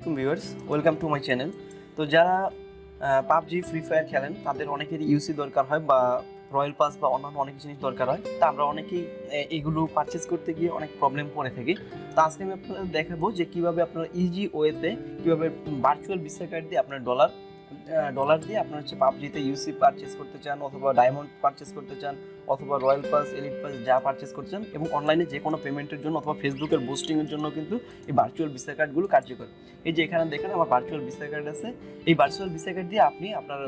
আলাইকুম viewers, welcome to my channel. তো যারা পাবজি ফ্রি ফায়ার খেলেন তাদের অনেকেরই ইউসি দরকার হয় বা রয়্যাল পাস বা অন্যান্য অনেক জিনিস দরকার হয়। তা আমরা অনেকেই এগুলো পারচেস করতে গিয়ে অনেক প্রবলেম পড়ে থাকি। তো আজকে আমি আপনাদের দেখাবো যে কীভাবে আপনারা ইজি ওয়েতে কীভাবে ভার্চুয়াল ভিসা কার্ড দিয়ে আপনার ডলার দিয়ে আপনার হচ্ছে পাবজিতে ইউসি পারচেস করতে চান, অথবা ডায়মন্ড পারচেস করতে চান, অথবা রয়্যাল পাস, এলিট পাস যা পারচেস করতে চান, এবং অনলাইনে যে কোনো পেমেন্টের জন্য অথবা ফেসবুকের বুস্টিংয়ের জন্য কিন্তু এই ভার্চুয়াল ভিসা কার্ডগুলো কার্যকর। এই যে এখানে দেখেন আমার ভার্চুয়াল ভিসা কার্ড আছে। এই ভার্চুয়াল ভিসা কার্ড দিয়ে আপনি আপনার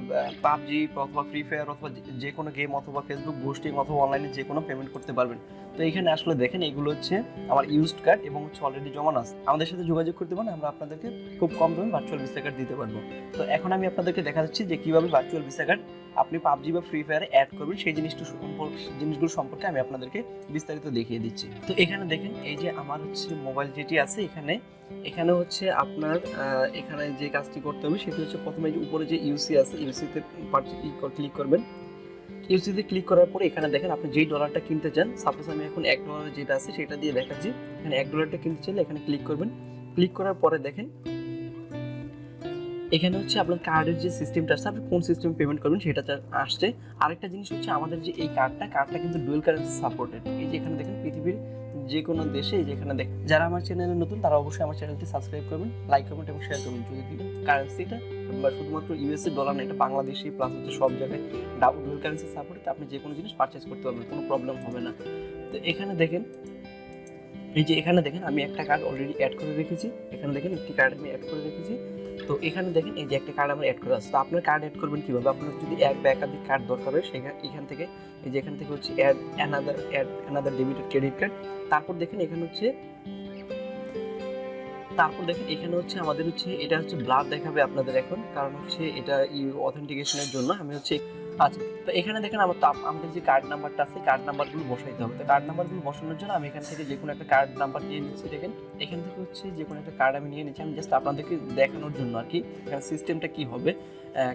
পাবজি অথবা ফ্রি ফায়ার অথবা যে কোনো গেম অথবা ফেসবুক বুস্টিং অথবা অনলাইনে যে কোনো পেমেন্ট করতে পারবেন। তো এখানে আসলে দেখেন এগুলো হচ্ছে আমার ইউজড কার্ড এবং হচ্ছে অলরেডি জমানো আছে। আমাদের সাথে যোগাযোগ করতে পারেন, আমরা আপনাদেরকে খুব কম দামে ভার্চুয়াল ভিসা কার্ড দিতে পারবো। তো এখন আমি আপনাদেরকে দেখা যাচ্ছি যে কীভাবে ভার্চুয়াল ভিসা কার্ড আপনি পাবজি বা ফ্রি ফায়ারে অ্যাড করবেন সেই জিনিসগুলো সম্পর্কে আমি আপনাদেরকে বিস্তারিত দেখিয়ে দিচ্ছি। তো এখানে দেখেন এই যে আমার হচ্ছে মোবাইল যেটি আছে, এখানে হচ্ছে আপনার এখানে যে কাজটি করতে হবে সেটি হচ্ছে প্রথমে যে উপরে যে ইউসি আছে, ইউসিতে ক্লিক করবেন। ইউসিতে ক্লিক করার পরে এখানে দেখেন আপনি যেই ডলারটা কিনতে চান, সাপোজ আমি এখন $1 যেটা আছে সেটা দিয়ে দেখাচ্ছি। এখানে $1 কিনতে চাইলে এখানে ক্লিক করবেন। ক্লিক করার পরে দেখেন এখানে হচ্ছে আপনার কার্ডের যে সিস্টেমটা আছে, আপনি কোন সিস্টেম পেমেন্ট করবেন সেটা আসছে। আরেকটা জিনিস হচ্ছে আমাদের যে এই কার্ডটা কিন্তু ডুয়াল কারেন্সি সাপোর্টেড। এই যে এখানে দেখেন পৃথিবীর যে কোনো দেশে, যেখানে দেখেন যারা আমার চ্যানেলে নতুন তারা অবশ্যই আমার চ্যানেলটি সাবস্ক্রাইব করবেন, লাইক কমেন্ট এবং শেয়ার করবেন। যদি কারেন্সিটা বা শুধুমাত্র ইউএসএ ডলার না, এটা বাংলাদেশি প্লাস হচ্ছে সব জায়গায় ডুয়াল কারেন্সি সাপোর্টেড, আপনি যে কোনো জিনিস পারচেস করতে পারবেন, কোনো প্রবলেম হবে না। তো এখানে দেখেন এই যে এখানে দেখেন আমি একটা কার্ড অলরেডি অ্যাড করে রেখেছি। এখানে দেখেন একটি কার্ড আমি অ্যাড করে রেখেছি। তো এখানে দেখেন এই যে একটা কার্ড আমার অ্যাড করা আছে। তো আপনার কার্ড অ্যাড করবেন কীভাবে? আপনার যদি এক বা একাধিক কার্ড দরকার হয় এখান থেকে এই যে এখান থেকে হচ্ছে add another debit credit card. তারপর দেখেন এখানে হচ্ছে আমাদের হচ্ছে এটা হচ্ছে ব্লার দেখাবে আপনাদের এখন, কারণ হচ্ছে এটা অথেন্টিকেশনের জন্য আমি হচ্ছে আচ্ছা। তো এখানে দেখেন আমাদের যে কার্ড নাম্বারটা আছে, কার্ড নাম্বারগুলো বসাইতে হবে। তো কার্ড নাম্বারগুলো বসানোর জন্য আমি এখান থেকে যে কোনো একটা কার্ড নাম্বার নিয়ে নিচ্ছি। দেখেন এখান থেকে হচ্ছে যে কোনো একটা কার্ড আমি নিয়ে নিচ্ছি, আমি জাস্ট আপনাদেরকে দেখানোর জন্য আর কি এখানে সিস্টেমটা কি হবে,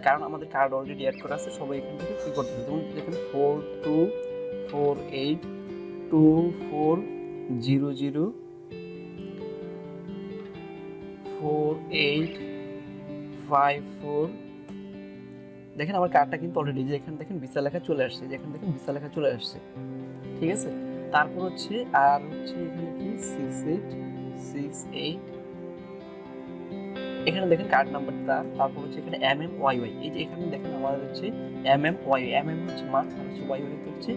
কারণ আমাদের কার্ড অলরেডি অ্যাড করা আছে। সবাই এখান থেকে কী করতে হবে, যেমন দেখুন 424824004854। দেখেন আমার কার্ডটা কিন্তু অলরেডি যে এখানে দেখেন ভিসা লেখা চলে আসছে, যেখানে দেখেন ভিসা লেখা চলে আসছে, ঠিক আছে। তারপর হচ্ছে আর হচ্ছে এখানে কি 6868, এখানে দেখেন কার্ড নাম্বারটা। তারপর হচ্ছে এখানে MMYY, এই যে এখানে দেখেন আমার হচ্ছে MMYY, MM হচ্ছে মান্থ আর হচ্ছে YY হচ্ছে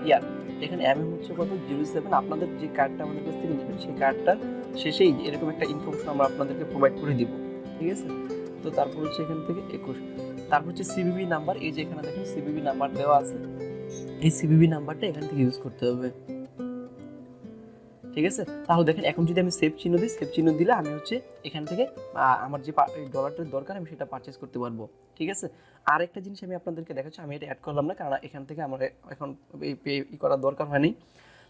ইয়ার। এখানে MM হচ্ছে কত 07। আপনাদের যে কার্ডটা আমাদের কাছ থেকে নেবেন সেই কার্ডটা শেষেই এরকম একটা ইনফরমেশন আমরা আপনাদেরকে প্রোভাইড করে দিব, ঠিক আছে। তো তারপর হচ্ছে এখান থেকে 21, তারপর হচ্ছে সিবিবি নাম্বার। এই যে এখানে দেখেন সিবিবি নাম্বার দেওয়া আছে, এই সিবিবি নাম্বারটা এখান থেকে ইউজ করতে হবে, ঠিক আছে। তাহলে দেখেন এখন যদি আমি সেভ চিহ্ন দিই, সেভ চিহ্ন দিলে আমি হচ্ছে এখান থেকে আমার যে ডলারটার দরকার আমি সেটা পারচেস করতে পারবো, ঠিক আছে। আর একটা জিনিস আমি আপনাদেরকে দেখাচ্ছি, আমি এটা অ্যাড করলাম না কারণ এখান থেকে আমার এখন এই করার দরকার হয়নি।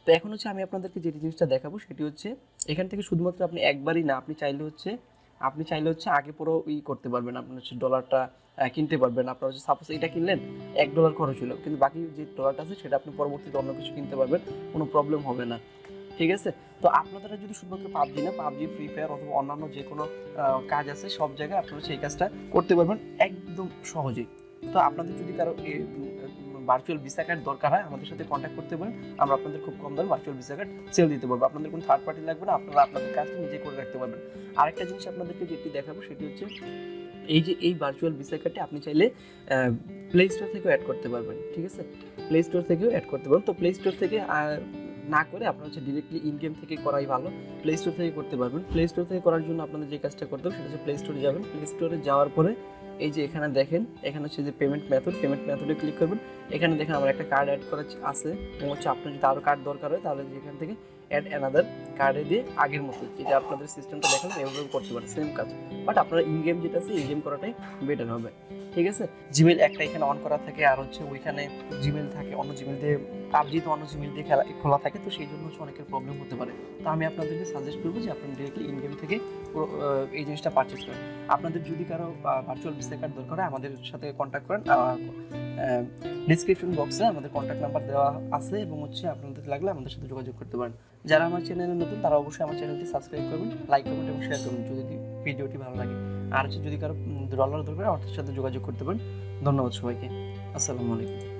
তো এখন হচ্ছে আমি আপনাদেরকে যে জিনিসটা দেখাবো সেটি হচ্ছে এখান থেকে শুধুমাত্র আপনি একবারই না, আপনি চাইলে হচ্ছে আগে পরেও করতে পারবেন। আপনি হচ্ছে ডলারটা কিনতে পারবেন। আপনার হচ্ছে সাপোজ এটা কিনলেন $1 খরচ হলো, কিন্তু বাকি যে ডলারটা আছে সেটা আপনি পরবর্তীতে অন্য কিছু কিনতে পারবেন, কোনো প্রবলেম হবে না, ঠিক আছে। তো আপনারা যদি শুধুমাত্র পাবজি না, পাবজি ফ্রি ফায়ার অথবা অন্যান্য যে কোনো কাজ আছে সব জায়গায় আপনারা সেই কাজটা করতে পারবেন একদম সহজেই। তো আপনাদের যদি কারো ভার্চুয়াল ভিসা কার্ড দরকার হয় আমাদের সাথে কন্ট্যাক্ট করতে পারেন, আমরা আপনাদের খুব কম দামে ভার্চুয়াল ভিসা কার্ড সেল দিতে পারবো। আপনাদের কোনো থার্ড পার্টি লাগবে না, আপনারা আপনাদের কাজটা নিজে করে রাখতে পারবেন। আরেকটা জিনিস আপনাদেরকে যেটি দেখাবো সেটি হচ্ছে এই ভার্চুয়াল ভিসা কার্ডটি আপনি চাইলে প্লে স্টোর থেকেও অ্যাড করতে পারবেন, ঠিক আছে। প্লে স্টোর থেকেও অ্যাড করতে পারবেন। তো প্লে স্টোর থেকে না করে আপনার হচ্ছে ডিরেক্টলি ইন গেম থেকে করাই ভালো, প্লে স্টোর থেকে করতে পারবেন। প্লে স্টোর থেকে করার জন্য আপনাদের যে কাজটা করতে হবে সেটা হচ্ছে প্লে স্টোরে যাবেন। প্লে স্টোরে যাওয়ার পরে এই যে এখানে দেখেন এখানে হচ্ছে যে পেমেন্ট মেথডে ক্লিক করবেন। এখানে দেখেন আমার একটা কার্ড অ্যাড করা আছে, এবং হচ্ছে আপনার যদি আরও কার্ড দরকার হয় তাহলে এখান থেকে অ্যাড অ্যানাদার কার্ডে দিয়ে আগের মতো যেটা আপনাদের সিস্টেমটা দেখালাম এভাবে করতে পারেন, সেম কাজ। বাট আপনার ইন গেম যেটা আছে ইন গেম করাটাই বেটার হবে, ঠিক আছে। জিমেল একটা এখানে অন করা থাকে, আর হচ্ছে ওইখানে জিমেল থাকে অন্য জিমেল দিয়ে, পাবজি তো অন্য জিমেল দিয়ে খোলা থাকে, তো সেই জন্য হচ্ছে অনেকের প্রবলেম হতে পারে। তো আমি আপনাদেরকে সাজেস্ট করবো যে আপনারা ডিরেক্টলি ইন গেম থেকে এই জিনিসটা পারচেস করেন। আপনাদের যদি কারো ভার্চুয়াল ভিসা কার্ড দরকার হয় আমাদের সাথে কন্ট্যাক্ট করেন। ডিসক্রিপশন বক্সে আমাদের কন্ট্যাক্ট নাম্বার দেওয়া আছে, এবং হচ্ছে আপনাদের লাগলে আমাদের সাথে যোগাযোগ করতে পারেন। যারা আমার চ্যানেলে নতুন তারা অবশ্যই আমার চ্যানেলটি সাবস্ক্রাইব করবেন, লাইক করবেন এবং শেয়ার করবেন। যদি ভিডিওটি ভালো লাগে। আর হচ্ছে যদি কারো ডলার দরকার, আমার সাথে যোগাযোগ করতে পারেন। ধন্যবাদ সবাইকে। আসসালামু আলাইকুম।